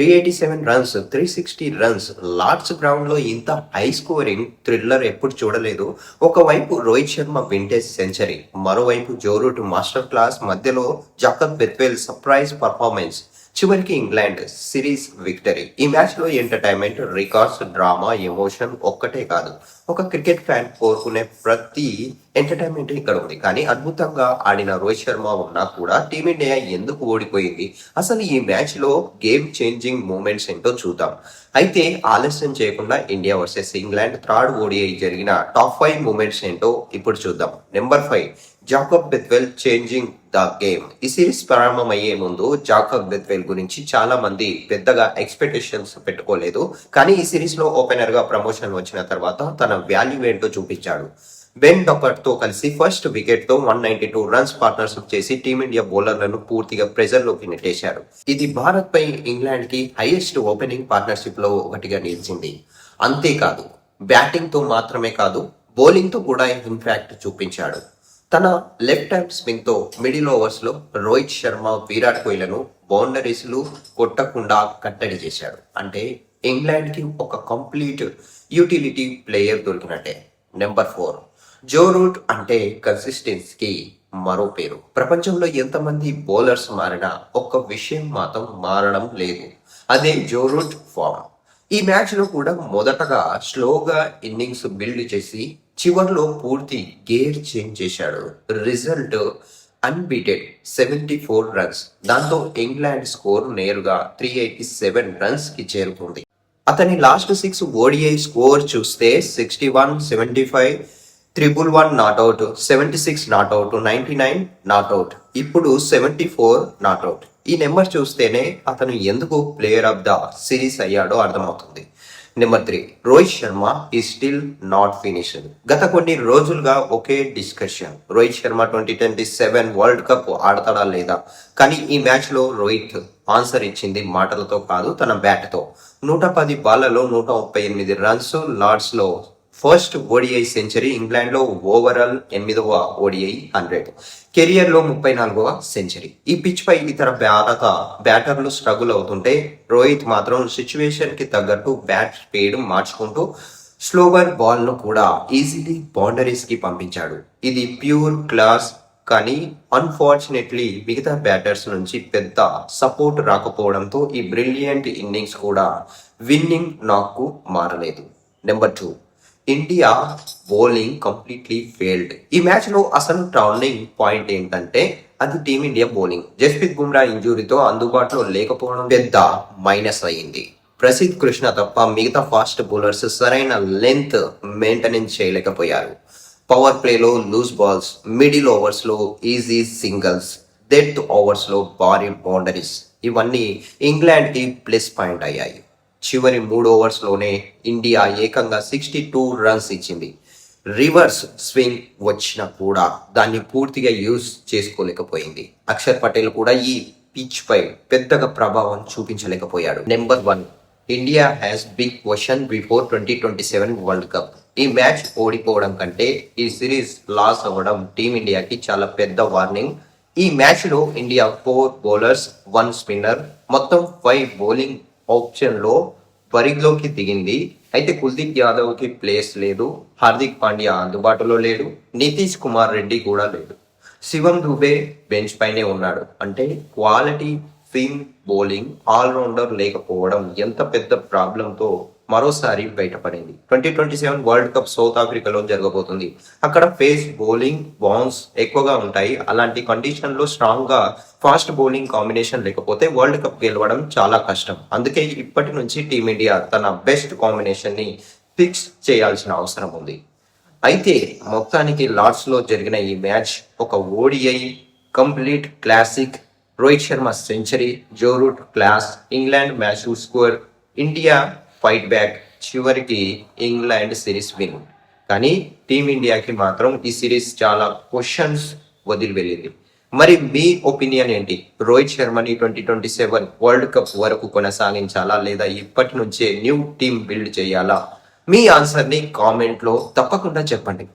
387 runs, 360 runs, Lord's ground లో ఇంత high scoring thriller ఎప్పుడు చూడలేదు. ఒకవైపు రోహిత్ శర్మ వింటేజ్ సెంచరీ, మరోవైపు జో రూట్ మాస్టర్ క్లాస్, మధ్యలో జాకబ్ బెత్వెల్ సర్ప్రైజ్ పర్ఫార్మెన్స్, చివరికి ఇంగ్లాండ్ సిరీస్ విక్టరీ. ఈ మ్యాచ్ లో ఎంటర్టైన్మెంట్, రికార్డ్స్, డ్రామా, ఎమోషన్ ఒక్కటే కాదు, ఒక క్రికెట్ ఫ్యాన్ కోరుకునే ప్రతి ఎంటర్టైన్మెంట్ ఇక్కడ ఉంది. కానీ అద్భుతంగా ఆడిన రోహిత్ శర్మ ఉన్నా కూడా టీమిండియా ఎందుకు ఓడిపోయింది? అసలు ఈ మ్యాచ్ లో గేమ్ చేంజింగ్ మూమెంట్స్ ఏంటో చూద్దాం. అయితే ఆలస్యం చేయకుండా India versus England third ODI జరిగిన టాప్ 5 మూమెంట్స్ ఏంటో ఇప్పుడు చూద్దాం. Number 5, Jacob Bethell changing the game. ఈ సిరీస్ ప్రారంభమయ్యే ముందు జాకబ్ బెత్వెల్ గురించి చాలా మంది పెద్దగా ఎక్స్పెక్టేషన్స్ పెట్టుకోలేదు. కానీ ఈ సిరీస్ లో ఓపెనర్ గా ప్రమోషన్ వచ్చిన తర్వాత తన వాల్యూ ఏంటో చూపించాడు. బెన్ డొకట్ తో కలిసి ఫస్ట్ వికెట్ తో 192 రన్స్ పార్ట్నర్షిప్ చేసి టీమిండియా బౌలర్లను పూర్తిగా ప్రెజర్ లోకి నెట్టేశారు. ఇది భారత్ పై ఇంగ్లాండ్ కి హైయెస్ట్ ఓపెనింగ్ పార్ట్నర్షిప్ లో ఒకటిగా నిలిచింది. అంతేకాదు, బ్యాటింగ్ తో మాత్రమే కాదు, బౌలింగ్ తో కూడా ఇంపాక్ట్ చూపించాడు. తన లెఫ్ట్ హ్యాండ్ స్పిన్ తో మిడిల్ ఓవర్స్ లో రోహిత్ శర్మ, విరాట్ కోహ్లీలను బౌండరీస్లు కొట్టకుండా కట్టడి చేశాడు. అంటే ఇంగ్లాండ్ కి ఒక కంప్లీట్ యూటిలిటీ ప్లేయర్ దొరికినట్టే. నెంబర్ 4, జో రూట్ అంటే కన్సిస్టెన్సీకి మరో పేరు. ప్రపంచంలో ఎంతమంది బౌలర్స్ మారినా ఒక్క విషయం మాత్రం మారడం లేదు, అదే జో రూట్ ఫామ్. ఈ మ్యాచ్ లో కూడా మొదటగా స్లోగా ఇన్నింగ్స్ బిల్డ్ చేసి చివర్లో పూర్తి గేర్ చేంజ్ చేశాడు. Result unbeaten 74 runs. దాంతో ఇంగ్లాండ్ స్కోర్ నేరుగా 387 రన్స్ కి చేరుకుంది. అతని లాస్ట్ 6 ఓడిఐ స్కోర్ చూస్తే 61, 75, 111 నాట్అవుట్, 76 నాట్అవుట్, 99 నాట్అవుట్, ఇప్పుడు 74 నాట్అవుట్. ఈ నెంబర్ చూస్తేనే అతను ఎందుకు ప్లేయర్ ఆఫ్ ద సిరీస్ అయ్యాడో అర్థమవుతుంది. నెంబర్ 3, రోహిత్ శర్మ ఈ స్టిల్ నాట్ ఫినిష్డ్. గత కొన్ని రోజులుగా ఒకే discussion, Rohit Sharma 2027 world cup ఆడతాడా లేదా? కానీ ఈ మ్యాచ్ లో రోహిత్ ఆన్సర్ ఇచ్చింది మాటలతో కాదు, తన బ్యాట్ తో. 110 బాళ్లలో 138 రన్స్, లార్డ్స్ లో ఫస్ట్ ఓడిఐ సెంచరీ, ఇంగ్లాండ్ లో ఓవరాల్ 8వ ఓడిఐ 100, కెరియర్ లో 34వ సెంచరీ. ఈ పిచ్ పై ఇతర భారత బ్యాటర్లు స్ట్రగుల్ అవుతుంటే రోహిత్ మాత్రం సిచ్యువేషన్ కి తగ్గట్టు బ్యాట్ స్పీడ్ మార్చుకుంటూ స్లోవర్ బాల్ ను కూడా ఈజీలీ బౌండరీస్ కి పంపించాడు. ఇది ప్యూర్ క్లాస్. కానీ అన్ఫార్చునేట్లీ మిగతా బ్యాటర్స్ నుంచి పెద్ద సపోర్ట్ రాకపోవడంతో ఈ బ్రిలియంట్ ఇన్నింగ్స్ కూడా విన్నింగ్ నాక్ కు మారలేదు. Number 2, India bowling completely failed. ఈ మ్యాచ్ లో అసలు టర్నింగ్ పాయింట్ ఏంటంటే అది టీమిండియా బౌలింగ్. జస్ప్రీత్ బుమ్రా ఇంజురీతో అందుబాటులో లేకపోవడం పెద్ద మైనస్ అయ్యింది. ప్రసిద్ధ్ కృష్ణ తప్ప మిగతా ఫాస్ట్ బౌలర్స్ సరైన లెంత్ మెయింటెనెన్స్ చేయలేకపోయారు. పవర్ ప్లేలో లూజ్ బాల్స్, మిడిల్ ఓవర్స్ లో ఈజీ సింగిల్స్, డెత్ ఓవర్స్ లో భారీ బౌండరీస్, ఇవన్నీ ఇంగ్లాండ్ కి ప్లస్ పాయింట్ అయ్యాయి. చివరి 3 ఓవర్స్ లోనే ఇండియా ఏకంగా 62 రన్స్ ఇచ్చింది. రివర్స్ స్వింగ్ వచ్చినా కూడా దాన్ని పూర్తిగా యూజ్ చేసుకోలేకపోయింది. అక్షర్ పటేల్ కూడా ఈ పిచ్ పై పెద్దగా ప్రభావం చూపించలేకపోయాడు. Number 1, India has big question before 2027 world cup. ఈ మ్యాచ్ ఓడిపోవడం కంటే ఈ సిరీస్ లాస్ అవ్వడం టీమిండియాకి చాలా పెద్ద వార్నింగ్. ఈ మ్యాచ్ లో ఇండియా 4 బౌలర్స్, 1 స్పిన్నర్, మొత్తం 5 బౌలింగ్ ఆప్షన్ లో బరిలోకి దిగింది. అయితే కుల్దీప్ యాదవ్ కి ప్లేస్ లేదు, హార్దిక్ పాండ్యా అందుబాటులో లేడు, నితీష్ కుమార్ రెడ్డి కూడా లేడు, శివం దుబే బెంచ్ పైనే ఉన్నాడు. అంటే క్వాలిటీ స్పిన్ బౌలింగ్ ఆల్రౌండర్ లేకపోవడం ఎంత పెద్ద ప్రాబ్లంతో మరోసారి బయటపడింది. 2027 వరల్డ్ కప్ సౌత్ ఆఫ్రికాలో జరగబోతుంది. అక్కడ పేస్ బౌలింగ్ బౌన్స్ ఎక్కువగా ఉంటాయి. అలాంటి కండిషన్ లో స్ట్రాంగ్ గా ఫాస్ట్ బౌలింగ్ కాంబినేషన్ లేకపోతే వరల్డ్ కప్ గెలవడం చాలా కష్టం. అందుకే ఇప్పటి నుంచి టీమిండియా తన బెస్ట్ కాంబినేషన్ ని ఫిక్స్ చేయాల్సిన అవసరం ఉంది. అయితే మొత్తానికి లార్డ్స్ లో జరిగిన ఈ మ్యాచ్ ఒక ODI complete classic. Rohit Sharma century, Joe Root class, England match score, India fight back, చివరికి ఇంగ్లాండ్ సిరీస్ విన్. కానీ టీమిండియాకి మాత్రం ఈ సిరీస్ చాలా క్వశ్చన్స్ వదిలి వెళ్ళింది. మరి మీ ఒపీనియన్ ఏంటి? రోహిత్ శర్మని 2027 వరల్డ్ కప్ వరకు కొనసాగించాలా లేదా ఇప్పటి నుంచే న్యూ టీమ్ బిల్డ్ చేయాలా? మీ ఆన్సర్ని కామెంట్లో తప్పకుండా చెప్పండి.